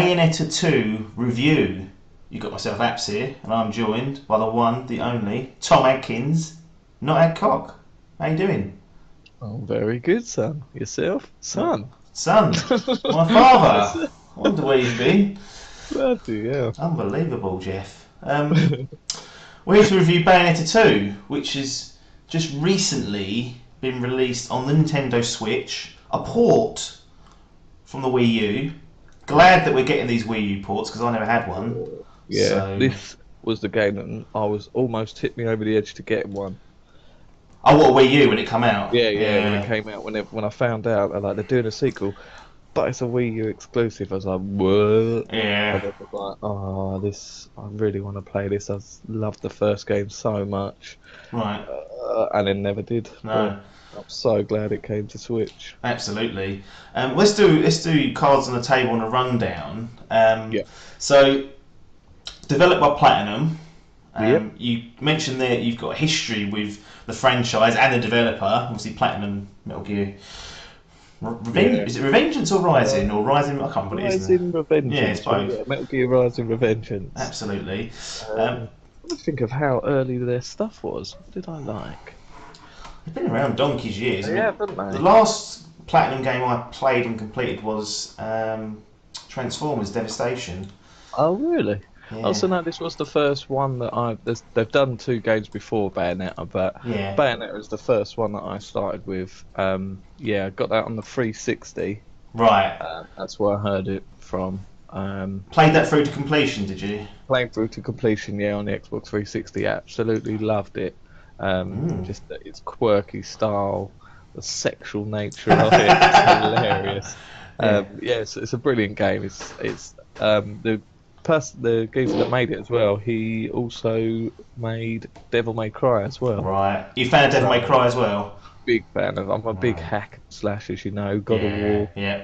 Bayonetta 2 review. You got myself apps here, and I'm joined by the one, the only, Tom Adkins, not Adcock. How you doing? Oh, very good, son. Yourself? Not Son. son, my father. Yes. I wonder where you've been. Bloody hell. Unbelievable, Jeff. We're here to review Bayonetta 2, which has just recently been released on the Nintendo Switch, a port from the Wii U. Glad that we're getting these Wii U ports because I never had one. Yeah, So, this was the game that I was almost hit me over the edge to get one. I bought a Wii U when it come out. Yeah, when it Yeah, came out, when I found out they're doing a sequel, but it's a Wii U exclusive. I was like, what? yeah, And then I was like, oh, this, I really want to play this. Loved the first game so much, right. and then never did. But No, I'm so glad it came to Switch. absolutely. Let's do cards on the table and a rundown. Yeah. So developed by Platinum. Yep. You mentioned there you've got a history with the franchise and the developer. Obviously, Platinum Metal Gear. Revenge, Yeah. is it Revengeance or Rising Uh, or Rising? I can't remember what it is. Rising Yeah, it's Revengeance, right? both. Yeah, Metal Gear Rising Revengeance. Absolutely. Um, Um, I think of how early their stuff was. What did I like? they've been around donkey's years. I They mean, haven't the they? last Platinum game I played and completed was Transformers Devastation. Oh, really? Yeah, Also, no, this was the first one that they've done two games before Bayonetta, but yeah, Bayonetta was the first one that I started with. Yeah, I got that on the 360. right. That's where I heard it from. Played that through to completion, did you? Playing through to completion, yeah, on the Xbox 360, absolutely loved it. Mm. Just its quirky style, the sexual nature of it, it's hilarious. Yeah. Yeah, it's a brilliant game. It's the geezer that made it as well. He also made Devil May Cry as well. Right. You found Devil May So Cry as well? big fan of. I'm a big Right. hack and slash, as you know. God of Yeah, War, yeah.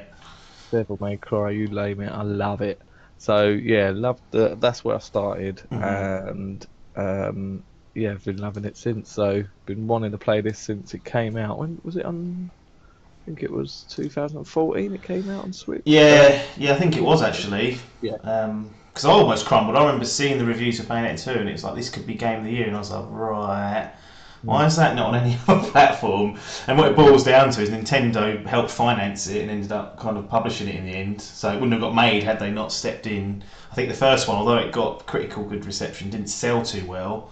Devil May Cry, you name it, I love it. So yeah, loved that's where I started, Hmm. and yeah, I've been loving it since. So been wanting to play this since it came out. When was it on? I think it was 2014. It came out on Switch. Yeah, yeah, I think it was PlayStation. actually. Yeah. Because I almost crumbled. I remember seeing the reviews of Bayonetta 2 and it's like, this could be Game of the Year. And I was like, right, why Mm. is that not on any other platform? And what it boils down to is Nintendo helped finance it and ended up kind of publishing it in the end. So it wouldn't have got made had they not stepped in. I think the first one, although it got critical good reception, didn't sell too well.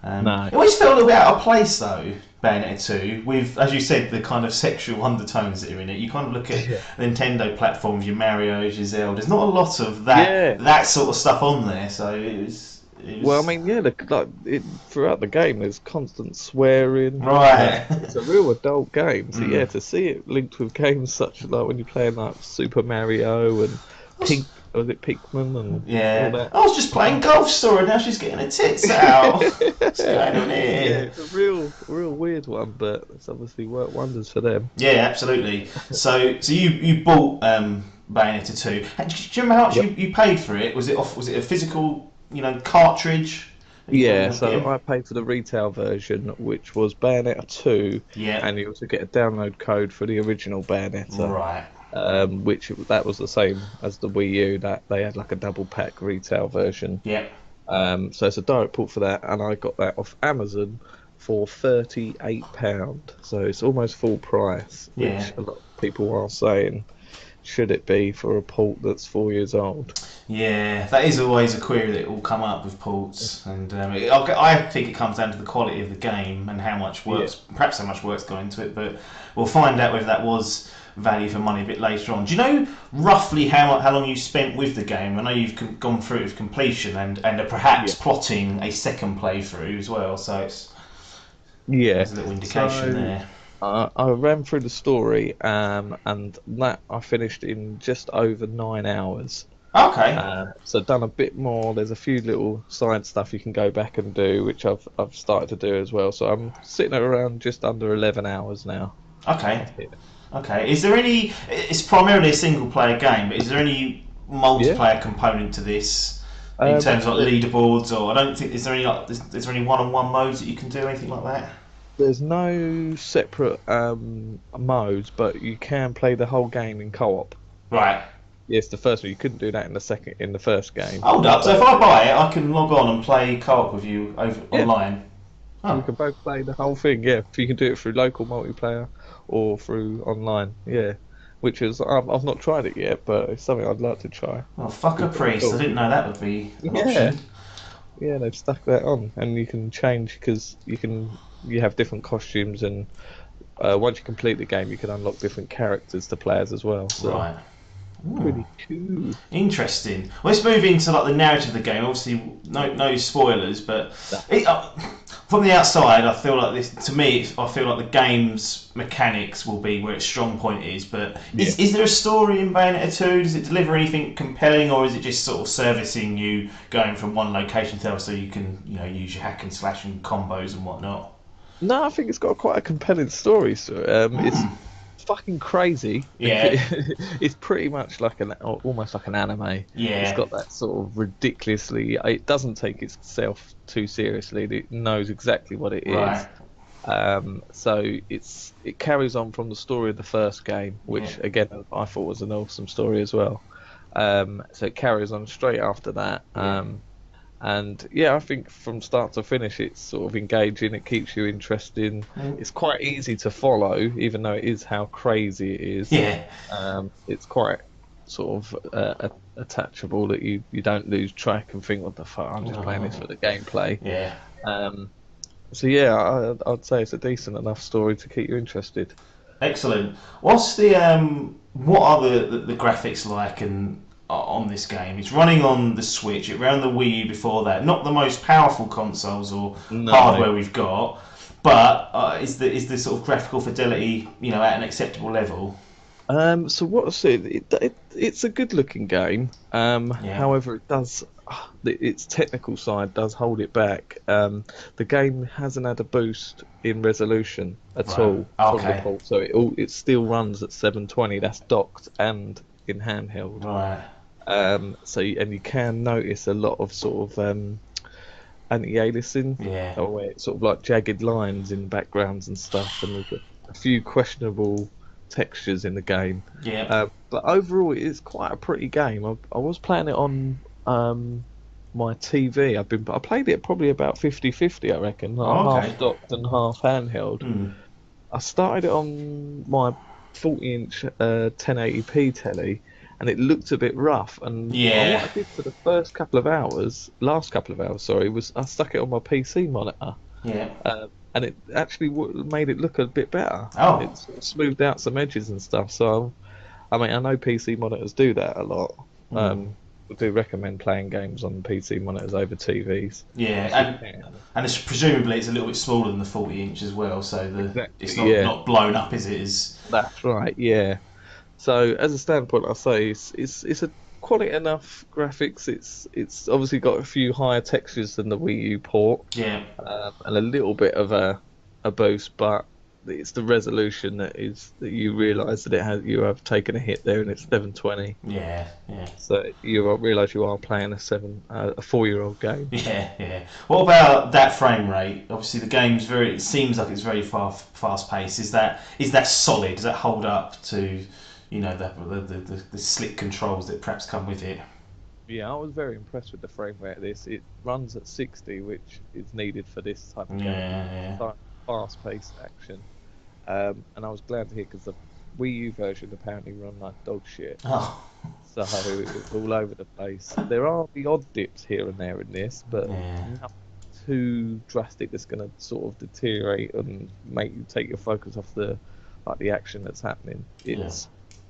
No. It always felt a little bit out of place though, Bayonetta 2, with, as you said, the kind of sexual undertones that are in it. You kind of look at Yeah. Nintendo platforms, your Mario's, your Zelda. There's not a lot of that Yeah. that sort of stuff on there, so it Well, I was mean, yeah, throughout the game, there's constant swearing. right. It's a real adult game, so yeah, Mm. to see it linked with games such like when you're playing like Super Mario and Pink, was it Pikmin and all Yeah, that. I was just playing Golf Story. Now she's getting her tits out. What's going on Yeah, here? it's a real weird one, but it's obviously worked wonders for them. Yeah, absolutely. So you bought Bayonetta 2. Do you remember how much Yep. you paid for it? Was it off? Was it a physical, cartridge that you ended Yeah, up so getting? I paid for the retail version, which was Bayonetta 2, Yeah. and you also get a download code for the original Bayonetta. Right. That was the same as the Wii U, that they had like a double pack retail version. Yeah. So it's a direct port for that, and I got that off Amazon for £38. So it's almost full price, Yeah. which a lot of people are saying, should it be for a port that's 4 years old? Yeah. That is always a query that will come up with ports, and I think it comes down to the quality of the game and how much Yeah. works, perhaps how much work's gone into it. But we'll find out whether that was value for money a bit later on. Do you know roughly how long you spent with the game? I know you've gone through it with completion and are perhaps Yeah. plotting a second playthrough as well. So Yeah. there's a little indication So there. I ran through the story, and that I finished in just over 9 hours. Okay. So done a bit more. There's a few little side stuff you can go back and do, which I've started to do as well. So I'm sitting at around just under 11 hours now. Okay. That's it. Okay. Is there any? It's primarily a single player game, but is there any Yeah. multiplayer component to this in terms of like There, leaderboards, or I don't think is there any is there any one-on-one modes that you can do anything like that? there's no separate modes, but you can play the whole game in co-op. Right. Yes, the first one. You couldn't do that in the first game. Hold up. So if But I buy it, I can log on and play co-op with you over yeah, online. we Oh, can both play the whole thing. Yeah, if you can do it through local multiplayer or through online. Yeah, which is I've not tried it yet, but it's something I'd like to try. well, fuck Be a pretty priest. I cool. didn't know that would be an Yeah, option. yeah, they've stuck that on, and you can change because you have different costumes, and once you complete the game, you can unlock different characters to players as well. So Right. Ooh. pretty cool. Interesting. Well, let's move into like the narrative of the game. Obviously, no spoilers, but No. from the outside, I feel like this. To me, I feel like the game's mechanics will be where its strong point is. But Yeah. is there a story in Bayonetta 2? Does it deliver anything compelling, or is it just sort of servicing you, going from one location to the other, so you can use your hack and slash and combos and whatnot? No, I think it's got quite a compelling story. So it's fucking crazy. Yeah, It's pretty much like almost like an anime. It's yeah, got that sort of ridiculously. It doesn't take itself too seriously. It knows exactly what it right, is. So it carries on from the story of the first game, yeah, which again I thought was an awesome story as well. So it carries on straight after that. yeah. And yeah, I think from start to finish, it's sort of engaging. It keeps you interested. Mm. It's quite easy to follow, even though it is how crazy it is. Yeah, It's quite sort of attachable that you don't lose track and think, what the fuck, I'm just playing this for the gameplay. yeah. Um, so yeah, I'd say it's a decent enough story to keep you interested. Excellent. What's the what are the graphics like and on this game? It's running on the Switch. It ran on the Wii U before that. Not the most powerful consoles or No. hardware we've got, but is the sort of graphical fidelity at an acceptable level? So what's it? It's a good looking game. Yeah. However, its technical side does hold it back. The game hasn't had a boost in resolution at Right. all from the Okay. port, so it still runs at 720. That's docked and in handheld. Right. And you can notice a lot of sort of anti-aliasing, Yeah. or sort of like jagged lines in backgrounds and stuff, and there's a few questionable textures in the game. Yeah. But overall, it is quite a pretty game. I was playing it on my TV. I played it probably about 50-50, I reckon, like Oh, okay. half docked and half handheld. Hmm. I started it on my 40-inch 1080p telly, and it looked a bit rough. And what Yeah. I did for the last couple of hours, sorry, was I stuck it on my PC monitor, Yeah. and it actually made it look a bit better. Oh. It sort of smoothed out some edges and stuff. So, I mean, I know PC monitors do that a lot. Hmm. I do recommend playing games on PC monitors over TVs Yeah. if you can. And it's presumably it's a little bit smaller than the 40-inch as well, so it's Exactly, not yeah, not blown up as it is. that's right, yeah. So as a standpoint, I say it's a quality enough graphics. It's obviously got a few higher textures than the Wii U port, Yeah. and a little bit of a boost, but it's the resolution that you realise that you have taken a hit there, and it's 720. Yeah. Yeah. So you realise you are playing a 4-year-old game. Yeah, yeah. What about that frame rate? Obviously, the game's very. It seems like it's very fast paced. Is that solid? Does that hold up to, the slick controls that perhaps come with it? Yeah, I was very impressed with the frame rate of this. It runs at 60, which is needed for this type of game. Yeah, Fast-paced action. And I was glad to hear because the Wii U version apparently run like dog shit. yeah. Oh, So it was all over the place. There are the odd dips here and there in this, but yeah, nothing too drastic that's going to sort of deteriorate and make you take your focus off the action that's happening. yeah,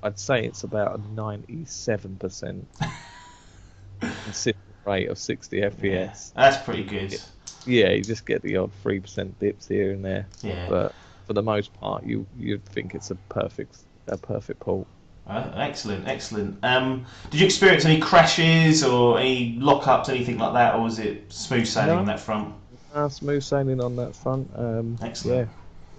I'd say it's about a 97% consistent rate of 60 yeah. FPS. That's pretty good. Yeah, you just get the odd 3% dips here and there, Yeah. but for the most part, you'd think it's a perfect port. Excellent, excellent. Did you experience any crashes or any lockups, anything like that, or was it smooth sailing on No, that front? smooth sailing on that front. Excellent.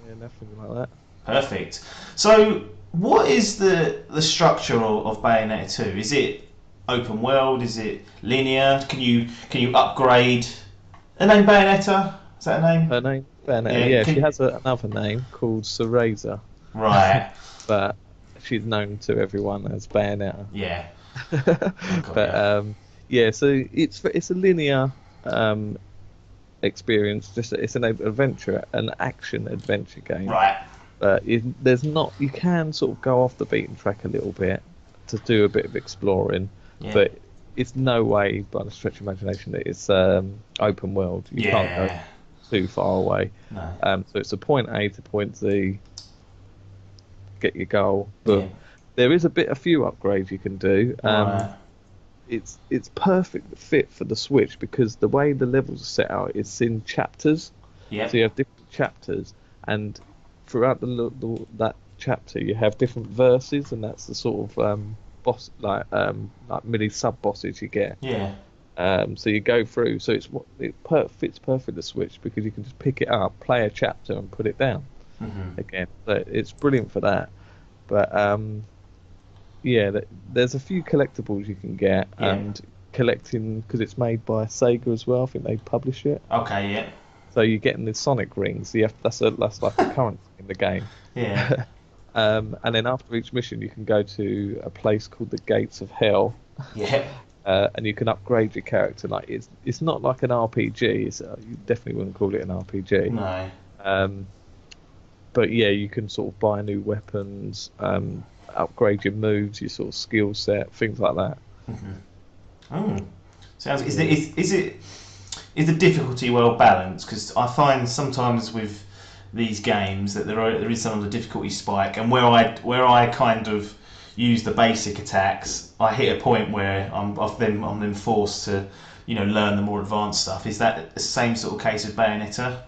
Yeah, yeah, nothing like that. Perfect. So, what is the structure of Bayonetta 2? Is it open world? Is it linear? Can you upgrade? Her name Bayonetta? Is that her name? Her name, Bayonetta. Yeah. Yeah, she has another name called Cereza, Right. but she's known to everyone as Bayonetta. Yeah. Oh god, But yeah. yeah, so it's a linear um, experience. Just it's an action adventure game. Right. There's not you can sort of go off the beaten track a little bit to do a bit of exploring, Yeah. but it's no way by the stretch of imagination that it's open world. You can't go Yeah. too far away. No. So it's a point A to point Z, get your goal. Yeah. But there is a few upgrades you can do. Right. It's perfect fit for the Switch because the way the levels are set out, it's in chapters. So you Yep. have different chapters, and throughout that chapter, you have different verses, and that's the sort of boss like mini sub bosses you get. Yeah. So you go through. So fits perfect the Switch because you can just pick it up, play a chapter, and put it down Hmm. again. So it's brilliant for that. But yeah, there's a few collectibles you can get, Yeah. and collecting because it's made by Sega as well. I think they publish it. Okay. Yeah. So you're getting the Sonic rings. You have that's like a currency in the game. Yeah. And then after each mission, you can go to a place called the Gates of Hell, Yeah. and you can upgrade your character. Like it's not like an RPG. You definitely wouldn't call it an RPG. No. Um, but yeah, you can sort of buy new weapons, upgrade your moves, your sort of skill set, things like that. Hmm. Oh. Sounds. Is, the, Yeah. is the difficulty well balanced? Because I find sometimes with these games that there is some of the difficulty spike, and where I kind of use the basic attacks, I hit a point where I'm then forced to learn the more advanced stuff. Is that the same sort of case with Bayonetta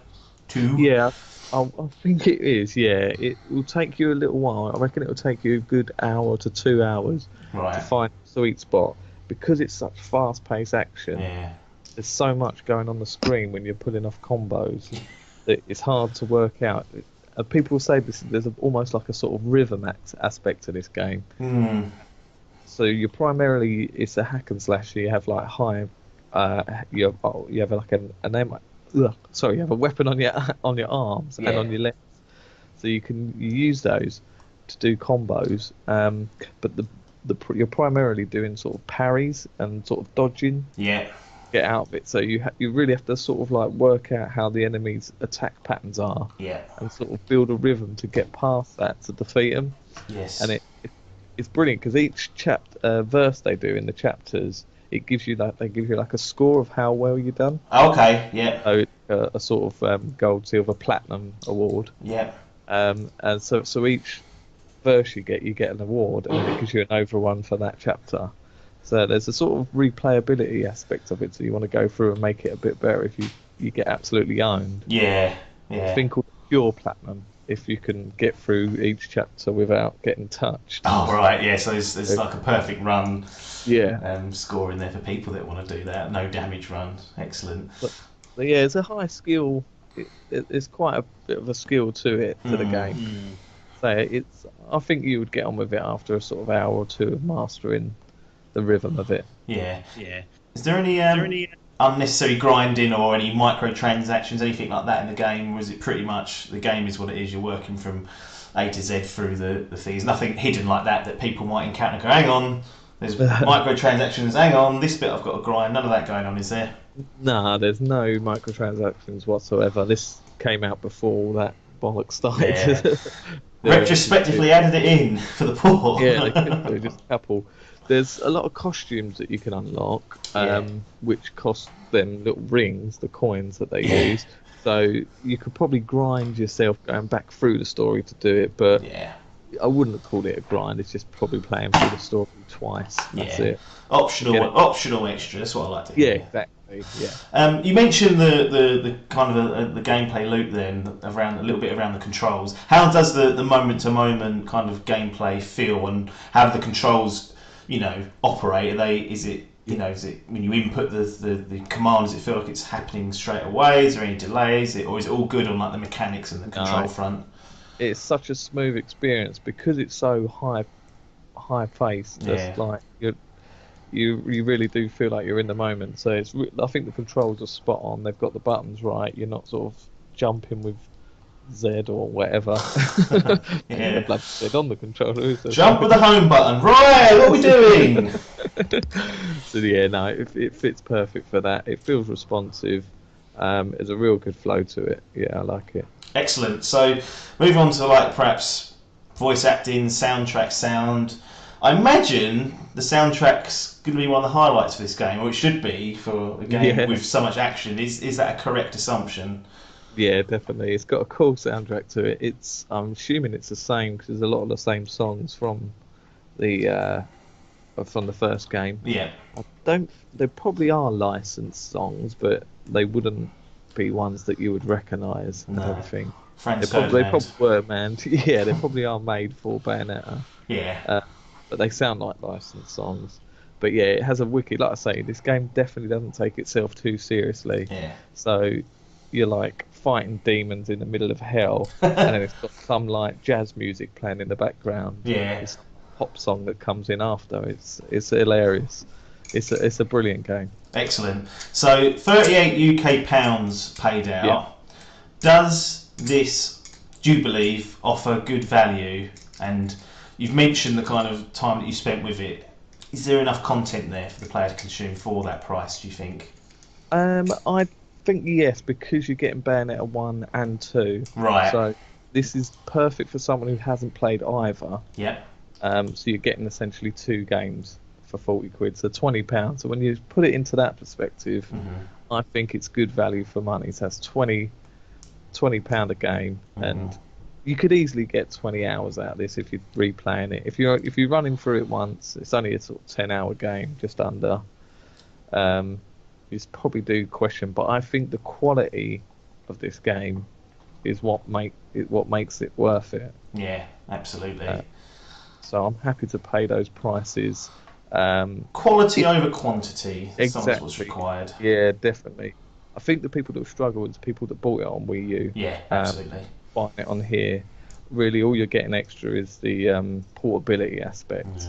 2? Yeah, I think it is. Yeah, it will take you a little while. I reckon it will take you a good hour to 2 hours to Right. find the sweet spot because it's such fast-paced action. Yeah. There's so much going on the screen when you're pulling off combos that it's hard to work out. People say there's almost like a sort of rhythm aspect to this game. Hmm. So you're primarily it's a hack and slash. So you have like you have like an aim. Sorry, you have a weapon on your on your arms and Yeah. on your legs, so you use those to do combos. But you're primarily doing sort of parries and sort of dodging, Yeah. get out of it. So you really have to sort of like work out how the enemy's attack patterns are, Yeah. and sort of build a rhythm to get past that to defeat them. And Yes. it's brilliant because each verse they do in the chapters, they give you like a score of how well you've done. Okay. Yeah. So a sort of gold, silver, platinum award. Yeah. And so each verse you get an award, and then it gives you an over one for that chapter. So there's a sort of replayability aspect of it. So you want to go through and make it a bit better if you get absolutely owned. Yeah. A Yeah. thing called pure platinum. If you can get through each chapter without getting touched. Oh right. Yeah. So there's like a perfect run Yeah. score in there for people that want to do that. No damage run. Excellent. So yeah, it's a high skill. It's quite a bit of a skill to it to the Mm. game. So I think you would get on with it after a sort of hour or two of mastering the rhythm of it. Yeah. Is there any unnecessary grinding or any microtransactions, anything like that in the game, or is it pretty much the game is what it is? You're working from A to Z through the things. Nothing hidden like that people might encounter. Go, hang on, there's microtransactions. Hang on, this bit I've got to grind. None of that going on, is there? Nah, there's no microtransactions whatsoever. This came out before all that bollocks Yeah. started. Retrospectively added it in for the poor. Yeah, they could do just a couple. There's a lot of costumes that you can unlock, Yeah. which cost them little rings, the coins that they Yeah. use. So you could probably grind yourself going back through the story to do it, but Yeah. I wouldn't call it a grind. It's just probably playing through the story twice. That's Yeah. it. Optional extra. That's what I like to Yeah, hear. exactly. Yeah. You mentioned the kind of the gameplay loop then around a little bit around the controls. How does the moment to moment kind of gameplay feel, and how do the controls, operate? Is it when you input the command, does it feel like it's happening straight away? Is there any delays, or is it all good on like the mechanics and the control No, front? it's such a smooth experience because it's so high paced. Yeah, Just like you really do feel like you're in the moment. So I think the controls are spot on. They've got the buttons right. You're not sort of jumping with Z or whatever. Yeah. Blood Z on the controller. Is there? Jump with the home button. Right, what are we doing? So yeah, no, it fits perfect for that. It feels responsive. There's a real good flow to it. Yeah, I like it. Excellent. So, move on to like perhaps voice acting, soundtrack sound. I imagine the soundtrack's going to be one of the highlights for this game, or it should be for a game Yeah, with so much action. Is that a correct assumption? yeah, definitely. It's got a cool soundtrack to it. I'm assuming it's the same because there's a lot of the same songs the from the first game. Yeah. I don't. There probably are licensed songs, but they wouldn't be ones that you would recognise and No. everything. Franz They Ferdinand. probably were, man. Yeah, they probably are made for Bayonetta. Yeah. But they sound like licensed songs. But yeah, it has a wicked. Like I say, this game definitely doesn't take itself too seriously. Yeah. So you're like fighting demons in the middle of hell, and then it's got some like jazz music playing in the background. Yeah. It's a pop song that comes in after. It's hilarious. It's a brilliant game. Excellent. So 38 UK pounds paid out. Yeah. Does this, do you believe, offer good value? And you've mentioned the kind of time that you spent with it. Is there enough content there for the player to consume for that price, do you think? I think yes, because you're getting Bayonetta 1 and 2. Right. So this is perfect for someone who hasn't played either. Yeah. So you're getting essentially 2 games for 40 quid, so £20. So when you put it into that perspective, I think it's good value for money. So that's £20 a game, and you could easily get 20 hours out of this if you're replaying it. If you're running through it once, it's only a sort of 10-hour game, just under. You probably do question, but I think the quality of this game is what makes it worth it. Yeah, absolutely. So I'm happy to pay those prices. Quality over quantity. Exactly. That's what's required. Yeah, definitely. I think the people that have struggled is people that bought it on Wii U. Yeah, absolutely. Buying it on here, really all you're getting extra is the portability aspect.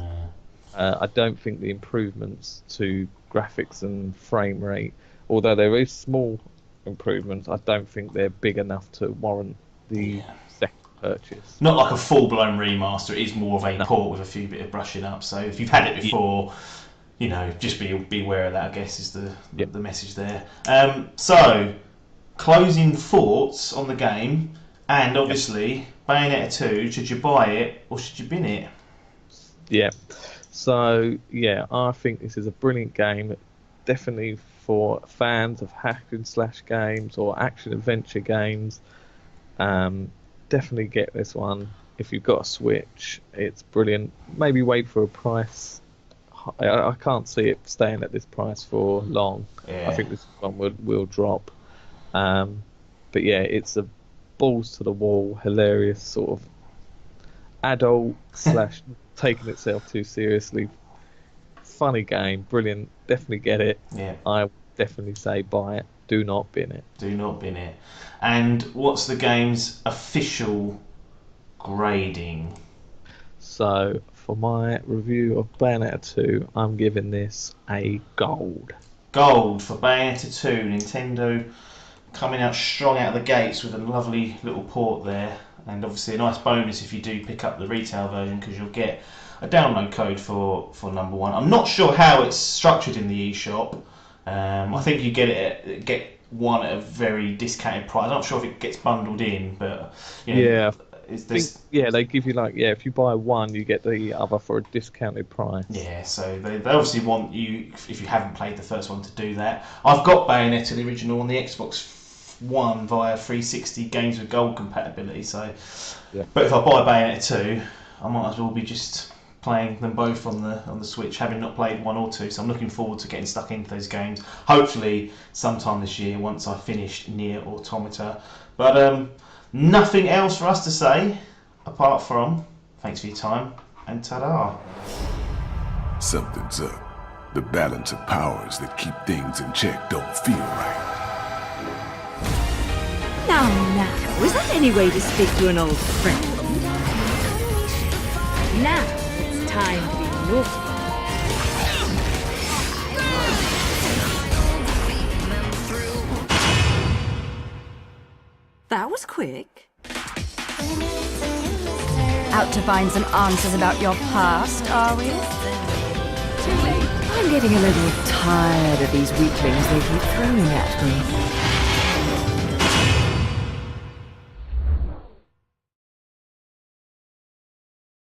I don't think the improvements to graphics and frame rate, although there is small improvements, I don't think they're big enough to warrant the second purchase. Not like a full-blown remaster. It is more of a port with a few bit of brushing up. So if you've had it before, you know, just be aware of that, I guess, is the message there. So, closing thoughts on the game, and obviously Bayonetta 2, should you buy it or should you bin it? Yeah. So, yeah, I think this is a brilliant game. Definitely for fans of hack and slash games or action adventure games. Definitely get this one. If you've got a Switch, it's brilliant. Maybe wait for a price. I can't see it staying at this price for long. Yeah. I think this one will drop. But yeah, it's a balls to the wall, hilarious sort of adult slash taking itself too seriously. Funny game, brilliant. Definitely get it. Yeah. I would definitely say buy it. Do not bin it. Do not bin it. And what's the game's official grading? So for my review of Bayonetta 2, I'm giving this a gold. Gold for Bayonetta 2. Nintendo coming out strong out of the gates with a lovely little port there, and obviously a nice bonus if you do pick up the retail version, because you'll get a download code for number 1. I'm not sure how it's structured in the eShop. I think you get one at a very discounted price. I'm not sure if it gets bundled in, but you know, yeah, they give you if you buy one, you get the other for a discounted price. Yeah, so they obviously want you, if you haven't played the first one, to do that. I've got Bayonetta the original on the Xbox One via 360 Games with Gold compatibility. So, but if I buy Bayonetta 2, I might as well be just playing them both on the Switch, having not played 1 or 2. So I'm looking forward to getting stuck into those games. Hopefully, sometime this year once I've finished Nier Automata. But nothing else for us to say apart from thanks for your time and ta-da. Something's up. The balance of powers that keep things in check don't feel right. Now, is that any way to speak to an old friend? Now, it's time to be naughty. That was quick. Out to find some answers about your past, are we? I'm getting a little tired of these weaklings they keep throwing at me.